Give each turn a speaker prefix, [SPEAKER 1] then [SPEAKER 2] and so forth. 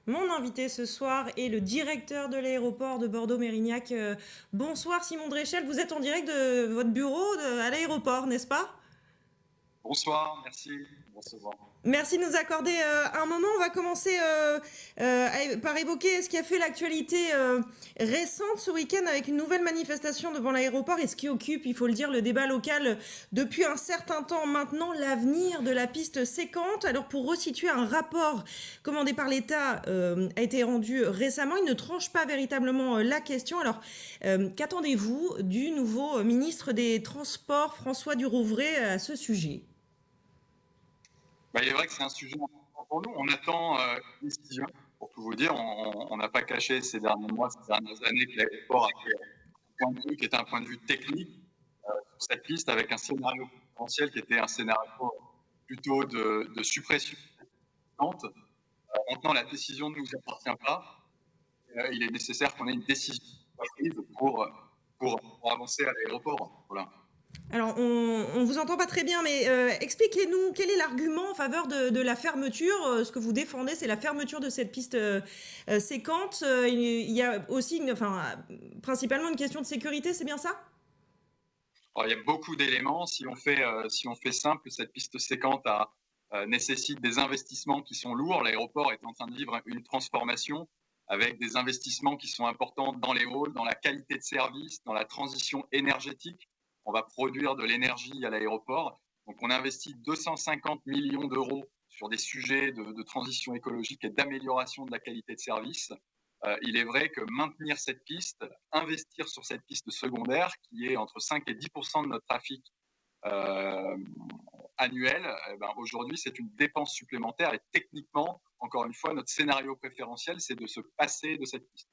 [SPEAKER 1] Mon invité ce soir est le directeur de l'aéroport de Bordeaux-Mérignac. Bonsoir Simon Dréchel, vous êtes en direct de votre bureau à l'aéroport, n'est-ce pas?
[SPEAKER 2] Bonsoir, merci de me recevoir.
[SPEAKER 1] Merci de nous accorder un moment. On va commencer par évoquer ce qui a fait l'actualité récente ce week-end avec une nouvelle manifestation devant l'aéroport et ce qui occupe, il faut le dire, le débat local depuis un certain temps maintenant, l'avenir de la piste séquente. Alors pour resituer, un rapport commandé par l'État a été rendu récemment. Il ne tranche pas véritablement la question. Alors qu'attendez-vous du nouveau ministre des Transports, François Durouvray, à ce sujet?
[SPEAKER 2] Il est vrai que c'est un sujet important pour nous. On attend une décision. Pour tout vous dire, on n'a pas caché ces derniers mois, ces dernières années que l'aéroport a fait un point de vue qui était un point de vue technique sur cette piste avec un scénario potentiel qui était un scénario plutôt de suppression. Maintenant, la décision ne nous appartient pas. Il est nécessaire qu'on ait une décision prise pour avancer à l'aéroport. Voilà.
[SPEAKER 1] Alors, on vous entend pas très bien, mais expliquez-nous quel est l'argument en faveur de la fermeture. Ce que vous défendez, c'est la fermeture de cette piste séquente. Il y a aussi, principalement une question de sécurité, c'est bien ça?
[SPEAKER 2] Alors, il y a beaucoup d'éléments. Si on fait simple, cette piste séquente nécessite des investissements qui sont lourds. L'aéroport est en train de vivre une transformation avec des investissements qui sont importants dans les halls, dans la qualité de service, dans la transition énergétique. On va produire de l'énergie à l'aéroport. Donc, on investit 250 millions d'euros sur des sujets de transition écologique et d'amélioration de la qualité de service. Il est vrai que maintenir cette piste, investir sur cette piste secondaire, qui est entre 5 et 10% de notre trafic euh, annuel, aujourd'hui, c'est une dépense supplémentaire. Et techniquement, encore une fois, notre scénario préférentiel, c'est de se passer de cette piste.